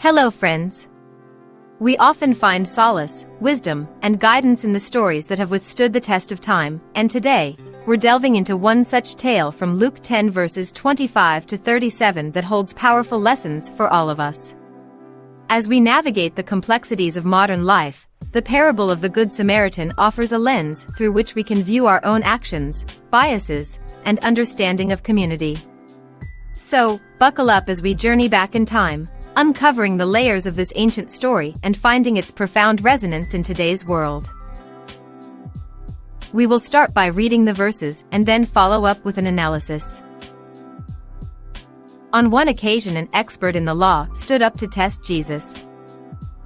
Hello friends. We often find solace, wisdom, and guidance in the stories that have withstood the test of time, and today, we're delving into one such tale from Luke 10 verses 25 to 37 that holds powerful lessons for all of us. As we navigate the complexities of modern life, the parable of the Good Samaritan offers a lens through which we can view our own actions, biases, and understanding of community. So, buckle up as we journey back in time, uncovering the layers of this ancient story and finding its profound resonance in today's world. We will start by reading the verses and then follow up with an analysis. On one occasion, an expert in the law stood up to test Jesus.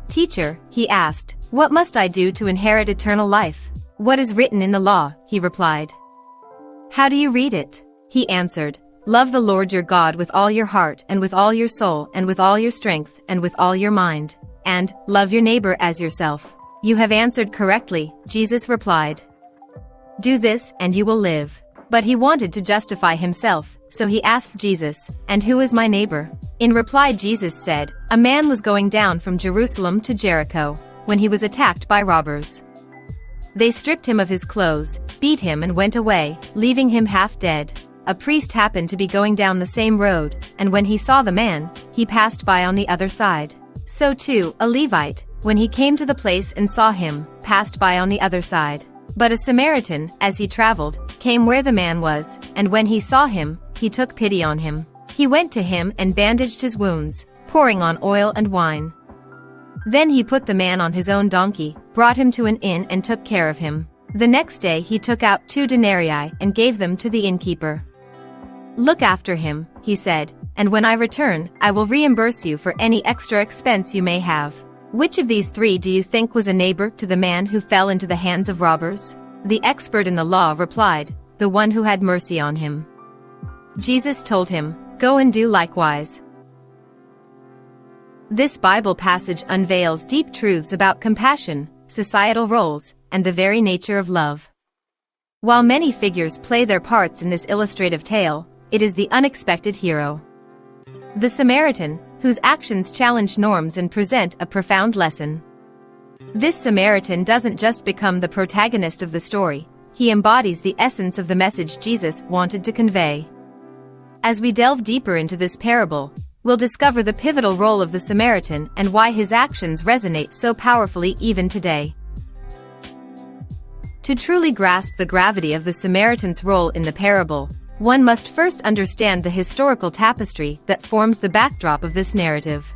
"Teacher," he asked, "what must I do to inherit eternal life?" "What is written in the law?" he replied. "How do you read it?" He answered, "Love the Lord your God with all your heart and with all your soul and with all your strength and with all your mind, and love your neighbor as yourself." "You have answered correctly," Jesus replied. "Do this and you will live." But he wanted to justify himself, so he asked Jesus, "And who is my neighbor?" In reply, Jesus said, "A man was going down from Jerusalem to Jericho when he was attacked by robbers. They stripped him of his clothes, beat him and went away, leaving him half dead. A priest happened to be going down the same road, and when he saw the man, he passed by on the other side. So too, a Levite, when he came to the place and saw him, passed by on the other side. But a Samaritan, as he traveled, came where the man was, and when he saw him, he took pity on him. He went to him and bandaged his wounds, pouring on oil and wine. Then he put the man on his own donkey, brought him to an inn and took care of him. The next day he took out 2 denarii and gave them to the innkeeper. "Look after him," he said, "and when I return, I will reimburse you for any extra expense you may have." Which of these 3 do you think was a neighbor to the man who fell into the hands of robbers? The expert in the law replied, "The one who had mercy on him." Jesus told him, "Go and do likewise." This Bible passage unveils deep truths about compassion, societal roles, and the very nature of love. While many figures play their parts in this illustrative tale, it is the unexpected hero, the Samaritan, whose actions challenge norms and present a profound lesson. This Samaritan doesn't just become the protagonist of the story, he embodies the essence of the message Jesus wanted to convey. As we delve deeper into this parable, we'll discover the pivotal role of the Samaritan and why his actions resonate so powerfully even today. To truly grasp the gravity of the Samaritan's role in the parable, one must first understand the historical tapestry that forms the backdrop of this narrative.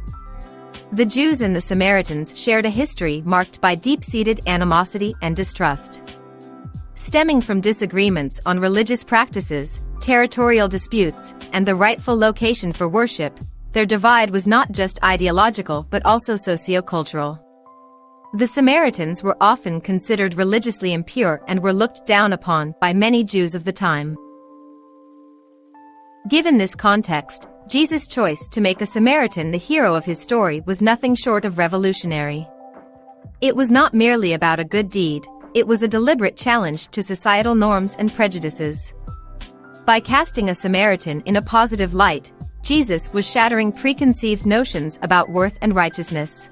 The Jews and the Samaritans shared a history marked by deep-seated animosity and distrust. Stemming from disagreements on religious practices, territorial disputes, and the rightful location for worship, their divide was not just ideological but also socio-cultural. The Samaritans were often considered religiously impure and were looked down upon by many Jews of the time. Given this context, Jesus' choice to make a Samaritan the hero of his story was nothing short of revolutionary. It was not merely about a good deed, it was a deliberate challenge to societal norms and prejudices. By casting a Samaritan in a positive light, Jesus was shattering preconceived notions about worth and righteousness.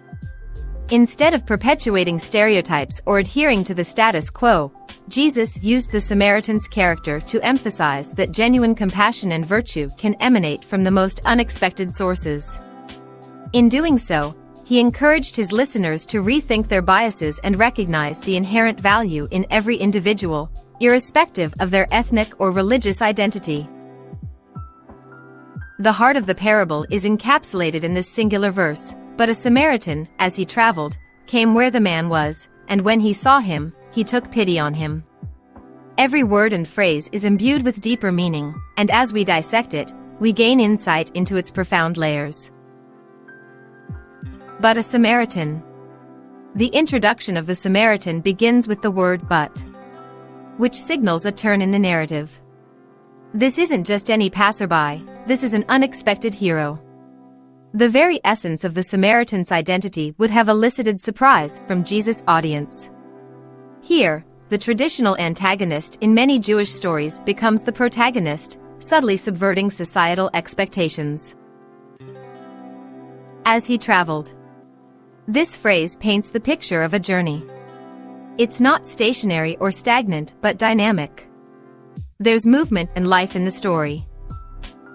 Instead of perpetuating stereotypes or adhering to the status quo, Jesus used the Samaritan's character to emphasize that genuine compassion and virtue can emanate from the most unexpected sources. In doing so, he encouraged his listeners to rethink their biases and recognize the inherent value in every individual, irrespective of their ethnic or religious identity. The heart of the parable is encapsulated in this singular verse. But a Samaritan, as he traveled, came where the man was, and when he saw him, he took pity on him. Every word and phrase is imbued with deeper meaning, and as we dissect it, we gain insight into its profound layers. But a Samaritan. The introduction of the Samaritan begins with the word "but," which signals a turn in the narrative. This isn't just any passerby, this is an unexpected hero. The very essence of the Samaritan's identity would have elicited surprise from Jesus' audience. Here, the traditional antagonist in many Jewish stories becomes the protagonist, subtly subverting societal expectations. as he traveled. This phrase paints the picture of a journey. It's not stationary or stagnant but dynamic. There's movement and life in the story.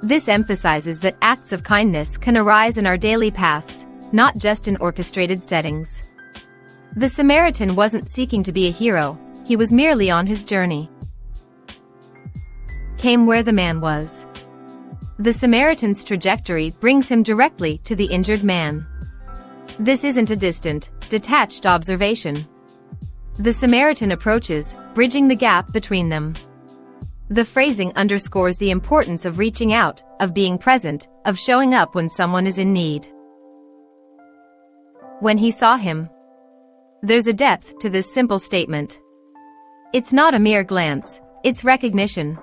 This emphasizes that acts of kindness can arise in our daily paths, not just in orchestrated settings. The Samaritan wasn't seeking to be a hero, he was merely on his journey. Came where the man was. The Samaritan's trajectory brings him directly to the injured man. This isn't a distant, detached observation. The Samaritan approaches, bridging the gap between them. The phrasing underscores the importance of reaching out, of being present, of showing up when someone is in need. When he saw him. There's a depth to this simple statement. It's not a mere glance, it's recognition.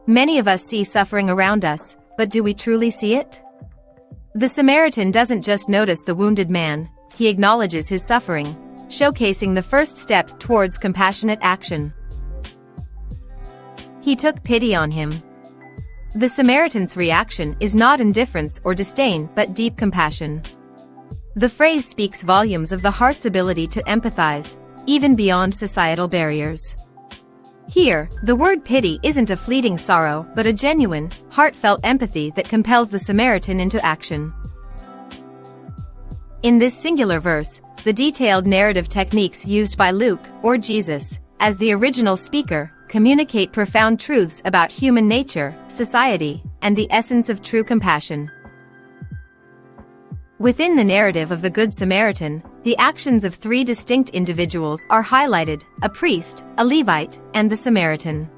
Many of us see suffering around us, but do we truly see it? The Samaritan doesn't just notice the wounded man, he acknowledges his suffering, showcasing the first step towards compassionate action. He took pity on him. The Samaritan's reaction is not indifference or disdain but deep compassion. The phrase speaks volumes of the heart's ability to empathize, even beyond societal barriers. Here, the word pity isn't a fleeting sorrow but a genuine, heartfelt empathy that compels the Samaritan into action. In this singular verse, the detailed narrative techniques used by Luke, or Jesus, as the original speaker, communicate profound truths about human nature, society, and the essence of true compassion. Within the narrative of the Good Samaritan, the actions of three distinct individuals are highlighted: a priest, a Levite, and the Samaritan.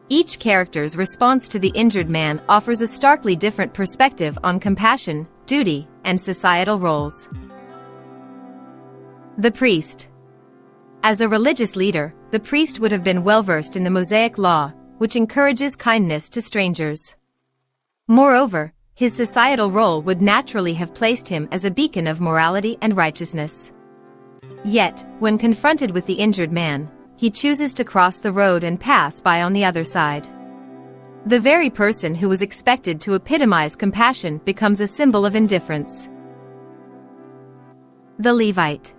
Each character's response to the injured man offers a starkly different perspective on compassion, duty, and societal roles. The priest. As a religious leader, the priest would have been well-versed in the Mosaic law, which encourages kindness to strangers. Moreover, his societal role would naturally have placed him as a beacon of morality and righteousness. Yet, when confronted with the injured man, he chooses to cross the road and pass by on the other side. The very person who was expected to epitomize compassion becomes a symbol of indifference. The Levite.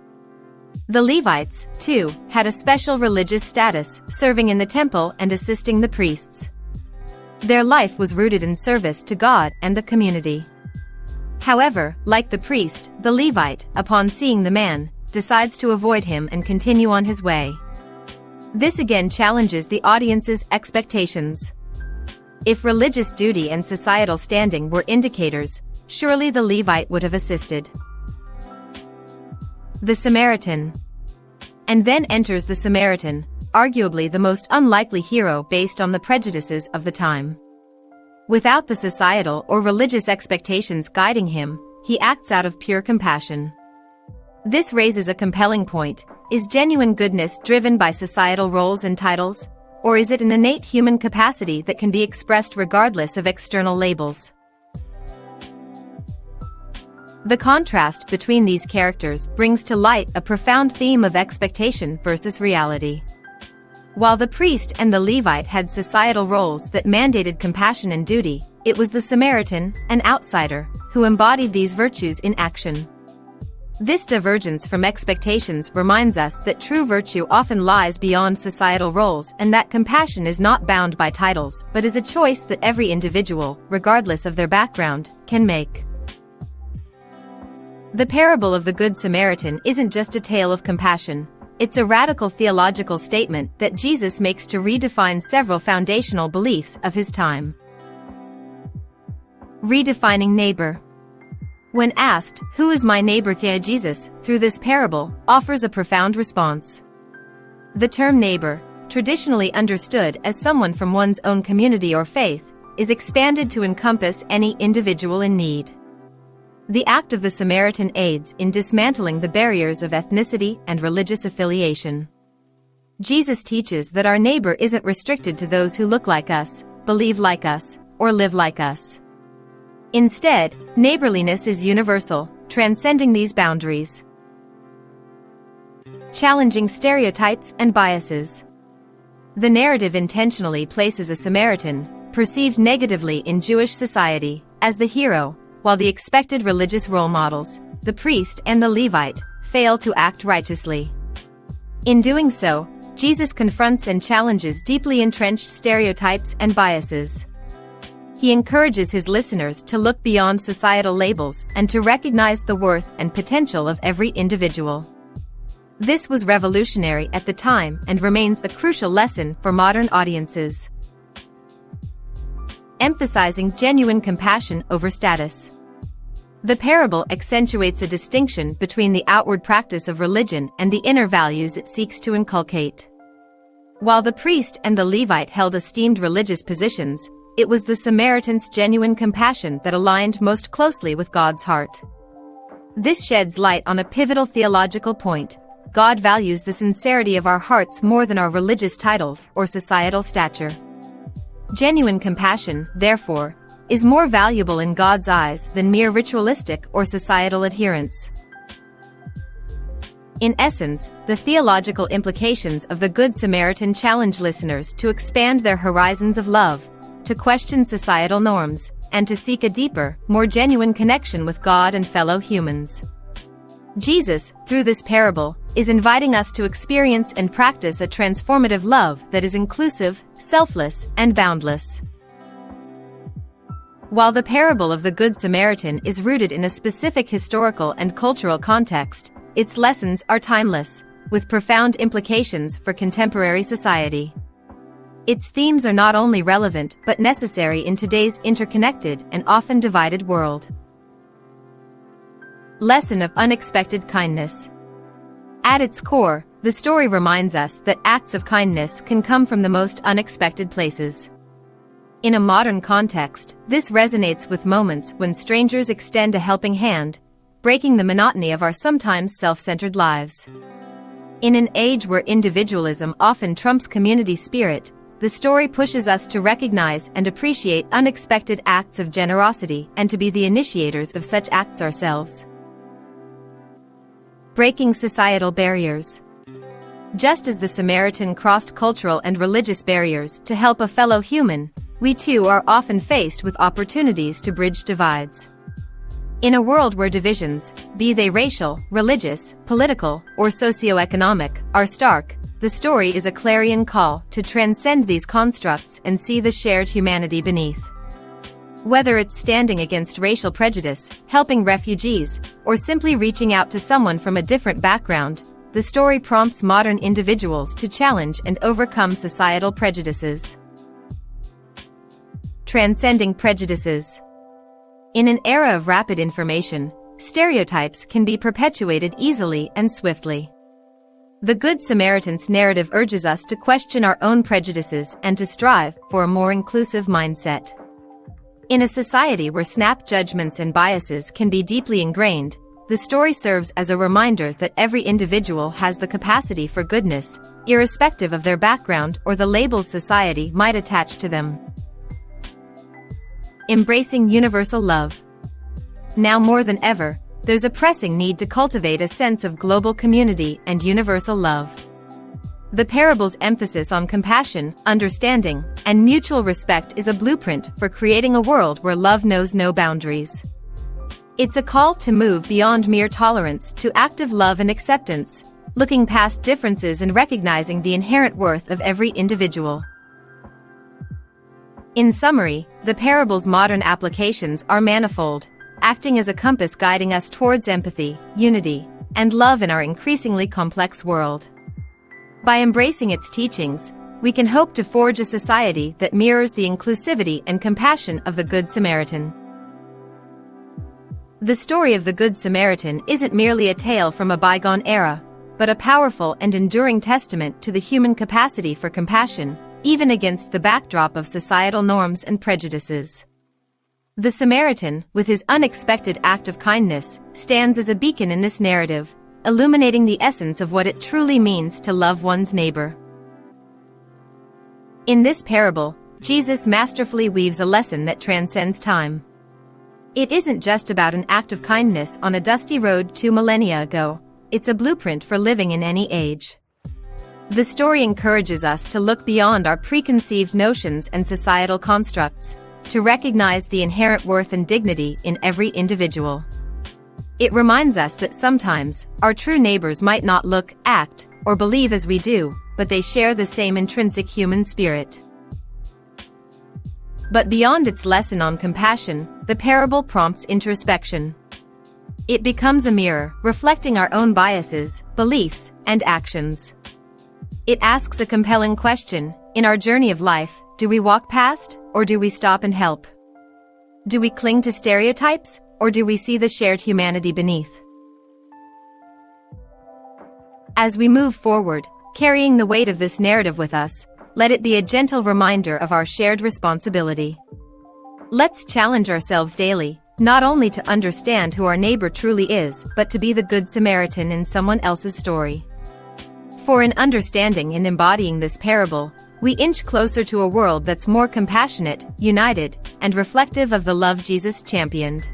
The Levites, too, had a special religious status, serving in the temple and assisting the priests. Their life was rooted in service to God and the community. However, like the priest, the Levite, upon seeing the man, decides to avoid him and continue on his way. This again challenges the audience's expectations. If religious duty and societal standing were indicators, surely the Levite would have assisted. The Samaritan. And then enters the Samaritan, arguably the most unlikely hero based on the prejudices of the time. Without the societal or religious expectations guiding him, he acts out of pure compassion. This raises a compelling point: is genuine goodness driven by societal roles and titles, or is it an innate human capacity that can be expressed regardless of external labels? The contrast between these characters brings to light a profound theme of expectation versus reality. While the priest and the Levite had societal roles that mandated compassion and duty, it was the Samaritan, an outsider, who embodied these virtues in action. This divergence from expectations reminds us that true virtue often lies beyond societal roles and that compassion is not bound by titles but is a choice that every individual, regardless of their background, can make. The parable of the Good Samaritan isn't just a tale of compassion. It's a radical theological statement that Jesus makes to redefine several foundational beliefs of his time. Redefining neighbor. When asked, "Who is my neighbor?" Jesus, through this parable, offers a profound response. The term neighbor, traditionally understood as someone from one's own community or faith, is expanded to encompass any individual in need. The act of the Samaritan aids in dismantling the barriers of ethnicity and religious affiliation. Jesus teaches that our neighbor isn't restricted to those who look like us, believe like us, or live like us. Instead, neighborliness is universal, transcending these boundaries. Challenging stereotypes and biases. The narrative intentionally places a Samaritan, perceived negatively in Jewish society, as the hero, while the expected religious role models, the priest and the Levite, fail to act righteously. In doing so, Jesus confronts and challenges deeply entrenched stereotypes and biases. He encourages his listeners to look beyond societal labels and to recognize the worth and potential of every individual. This was revolutionary at the time and remains a crucial lesson for modern audiences. Emphasizing genuine compassion over status. The parable accentuates a distinction between the outward practice of religion and the inner values it seeks to inculcate. While the priest and the Levite held esteemed religious positions, it was the Samaritan's genuine compassion that aligned most closely with God's heart. This sheds light on a pivotal theological point. God values the sincerity of our hearts more than our religious titles or societal stature. Genuine compassion, therefore, is more valuable in God's eyes than mere ritualistic or societal adherence. In essence, the theological implications of the Good Samaritan challenge listeners to expand their horizons of love, to question societal norms, and to seek a deeper, more genuine connection with God and fellow humans. Jesus, through this parable, is inviting us to experience and practice a transformative love that is inclusive, selfless, and boundless. While the parable of the Good Samaritan is rooted in a specific historical and cultural context, its lessons are timeless, with profound implications for contemporary society. Its themes are not only relevant but necessary in today's interconnected and often divided world. Lesson of unexpected kindness. At its core, the story reminds us that acts of kindness can come from the most unexpected places. In a modern context, this resonates with moments when strangers extend a helping hand, breaking the monotony of our sometimes self-centered lives. In an age where individualism often trumps community spirit, the story pushes us to recognize and appreciate unexpected acts of generosity and to be the initiators of such acts ourselves. Breaking societal barriers. Just as the Samaritan crossed cultural and religious barriers to help a fellow human, we too are often faced with opportunities to bridge divides. In a world where divisions, be they racial, religious, political, or socioeconomic, are stark, the story is a clarion call to transcend these constructs and see the shared humanity beneath. Whether it's standing against racial prejudice, helping refugees, or simply reaching out to someone from a different background, the story prompts modern individuals to challenge and overcome societal prejudices. Transcending prejudices. In an era of rapid information, stereotypes can be perpetuated easily and swiftly. The Good Samaritan's narrative urges us to question our own prejudices and to strive for a more inclusive mindset. In a society where snap judgments and biases can be deeply ingrained, the story serves as a reminder that every individual has the capacity for goodness, irrespective of their background or the labels society might attach to them. Embracing universal love. Now more than ever, there's a pressing need to cultivate a sense of global community and universal love. The parable's emphasis on compassion, understanding, and mutual respect is a blueprint for creating a world where love knows no boundaries. It's a call to move beyond mere tolerance to active love and acceptance, looking past differences and recognizing the inherent worth of every individual. In summary, the parable's modern applications are manifold, acting as a compass guiding us towards empathy, unity, and love in our increasingly complex world. By embracing its teachings, we can hope to forge a society that mirrors the inclusivity and compassion of the Good Samaritan. The story of the Good Samaritan isn't merely a tale from a bygone era, but a powerful and enduring testament to the human capacity for compassion, even against the backdrop of societal norms and prejudices. The Samaritan, with his unexpected act of kindness, stands as a beacon in this narrative, illuminating the essence of what it truly means to love one's neighbor. In this parable, Jesus masterfully weaves a lesson that transcends time. It isn't just about an act of kindness on a dusty road 2 millennia ago, it's a blueprint for living in any age. The story encourages us to look beyond our preconceived notions and societal constructs, to recognize the inherent worth and dignity in every individual. It reminds us that sometimes, our true neighbors might not look, act, or believe as we do, but they share the same intrinsic human spirit. But beyond its lesson on compassion, the parable prompts introspection. It becomes a mirror, reflecting our own biases, beliefs, and actions. It asks a compelling question: in our journey of life, do we walk past, or do we stop and help? Do we cling to stereotypes, or do we see the shared humanity beneath? As we move forward, carrying the weight of this narrative with us, let it be a gentle reminder of our shared responsibility. Let's challenge ourselves daily, not only to understand who our neighbor truly is, but to be the Good Samaritan in someone else's story. For in understanding and embodying this parable, we inch closer to a world that's more compassionate, united, and reflective of the love Jesus championed.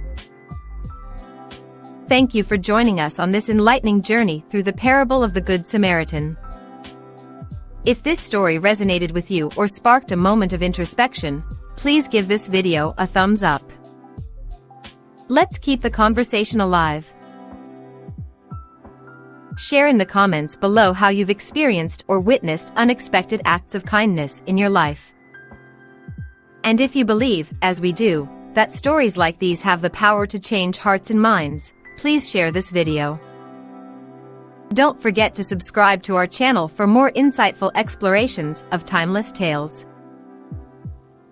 Thank you for joining us on this enlightening journey through the parable of the Good Samaritan. If this story resonated with you or sparked a moment of introspection, please give this video a thumbs up. Let's keep the conversation alive. Share in the comments below how you've experienced or witnessed unexpected acts of kindness in your life. And if you believe, as we do, that stories like these have the power to change hearts and minds, please share this video. Don't forget to subscribe to our channel for more insightful explorations of timeless tales.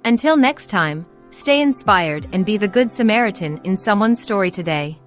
Until next time, stay inspired and be the Good Samaritan in someone's story today.